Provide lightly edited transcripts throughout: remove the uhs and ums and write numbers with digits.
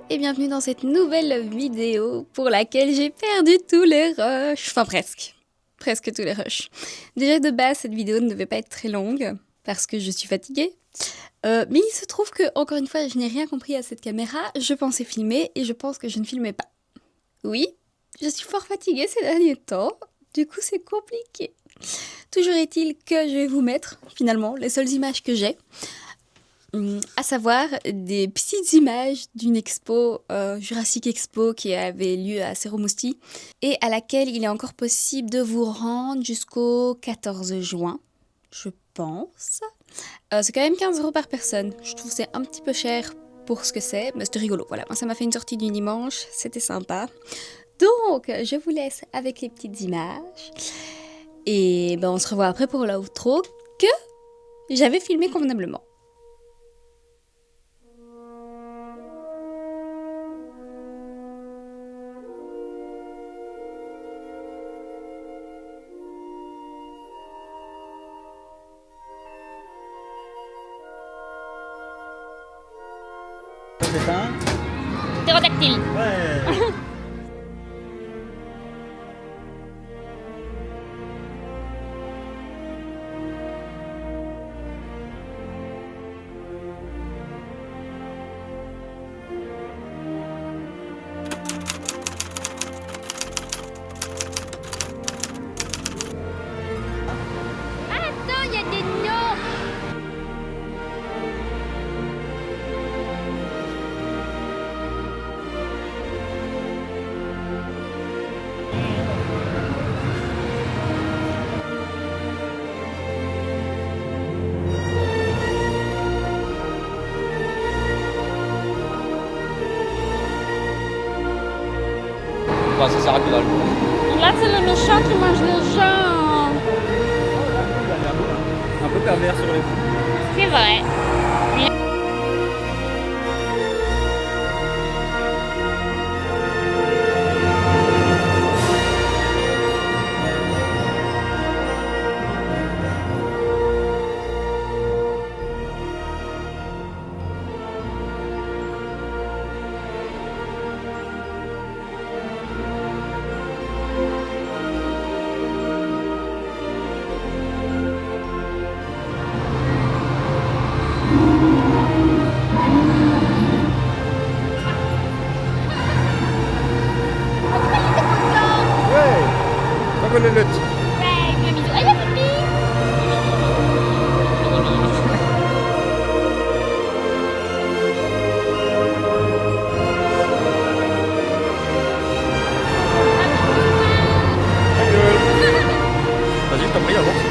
et bienvenue dans cette nouvelle vidéo pour laquelle j'ai perdu tous les rushs. Enfin presque. Presque tous les rushs. Déjà de base, cette vidéo ne devait pas être très longue parce que je suis fatiguée. Mais il se trouve que, encore une fois, je n'ai rien compris à cette caméra. Je pensais filmer et je pense que je ne filmais pas. Oui, je suis fort fatiguée ces derniers temps. Du coup, c'est compliqué. Toujours est-il que je vais vous mettre, finalement, les seules images que j'ai. À savoir des petites images d'une expo, Jurassic Expo, qui avait lieu à Seromousti et à laquelle il est encore possible de vous rendre jusqu'au 14 juin, je pense. C'est quand même 15 € par personne. Je trouve que c'est un petit peu cher pour ce que c'est, mais c'était rigolo. Voilà, moi ça m'a fait une sortie du dimanche, c'était sympa. Donc, je vous laisse avec les petites images. Et ben, on se revoit après pour l'outro que j'avais filmé convenablement. C'est un Ptérodactyle. Ouais. Attends, il y a des noms. Bah, ça sert à que dalle. Là, c'est le méchant qui mange les gens. Un peu pervers sur les coups. C'est vrai. Ouais. Pas que le lot. Ouais, le bisou. Ah, il y a Pipi. Vas-y, je t'en prie, avance.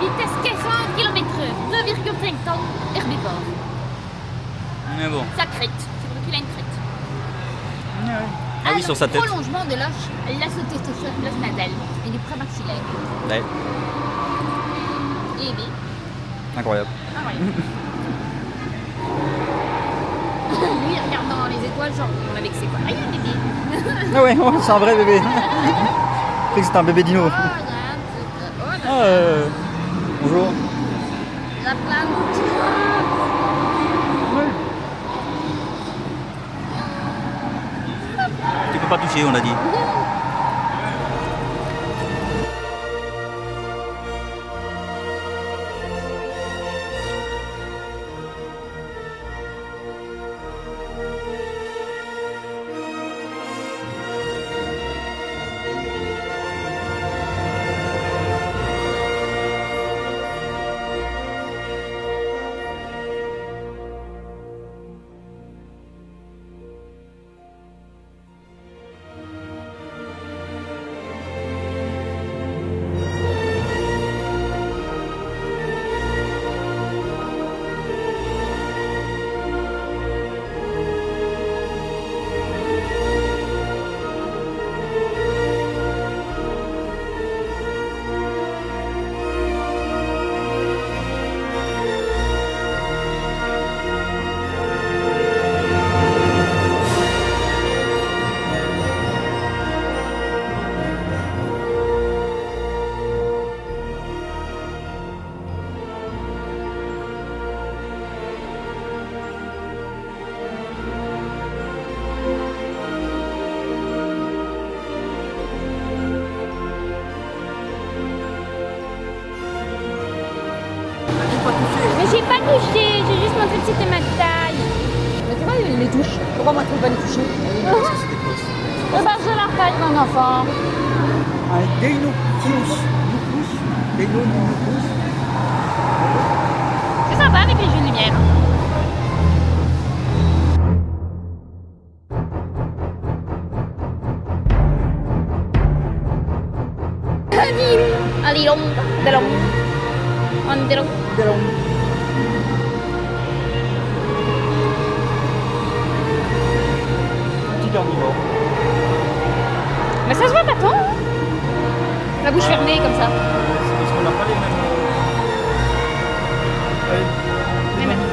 Vitesse 40 km/h, 2,5 tonnes, herbivore. Mais bon. Ça crête. C'est vrai qu'il a une crête. Ah oui, sur sa tête. Prolongement de l'os nasal et du prémaxillaire. Ouais. Et oui. Incroyable. Ah ouais. Lui, il regarde dans les étoiles, genre, on avait que c'est quoi. Ah, il y a un bébé. Ah ouais, oh, c'est un vrai bébé. Je croyais que c'était un bébé dino. Oh, regarde. Oh, Ah, bonjour. la plein de Tu peux pas toucher, on a dit. Mais j'ai pas touché, j'ai juste montré que c'était ma taille. Mais tu vois, il les touche. Pourquoi moi je peux pas les toucher? Eh ben, je la taille d'un enfant. C'est sympa avec les jeux de lumière. Alilong, dalong, ondelong. Petit carnivore. Mais ça se voit pas tant, hein. La bouche fermée comme ça. C'est parce qu'on n'a pas les mêmes. Les mêmes.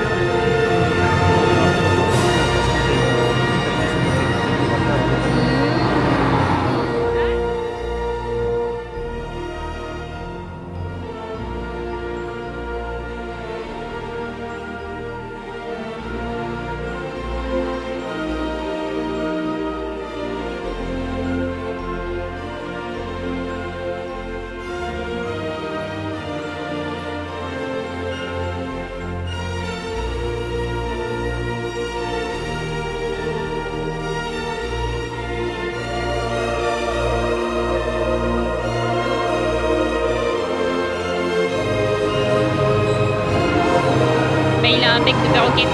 Mais il a un bec de perroquet.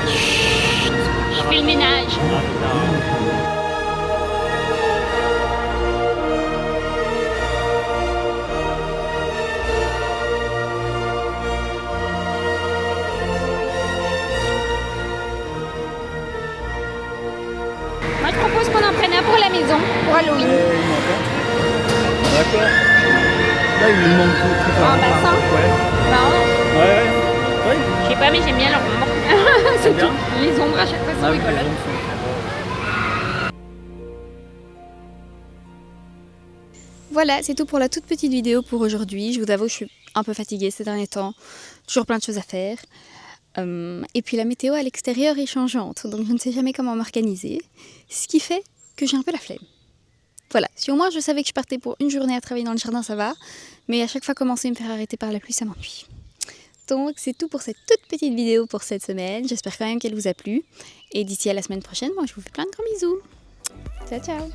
Chut, je fais le ménage. Moi je propose qu'on en prenne un pour la maison, pour Halloween. D'accord. Là, il lui manque tout. En bassin. Ouais. Non, Ouais. je sais pas, mais j'aime bien leur moment. C'est bien. tout. Les ombres à chaque fois sont rigolotes. Voilà, c'est tout pour la toute petite vidéo pour aujourd'hui. Je vous avoue, je suis un peu fatiguée ces derniers temps. Toujours plein de choses à faire. Et puis la météo à l'extérieur est changeante, donc je ne sais jamais comment m'organiser. Ce qui fait que j'ai un peu la flemme. Voilà, si au moins je savais que je partais pour une journée à travailler dans le jardin, ça va. Mais à chaque fois commencer à me faire arrêter par la pluie, ça m'ennuie. Donc c'est tout pour cette toute petite vidéo pour cette semaine. J'espère quand même qu'elle vous a plu. Et d'ici à la semaine prochaine, moi je vous fais plein de gros bisous. Ciao, ciao.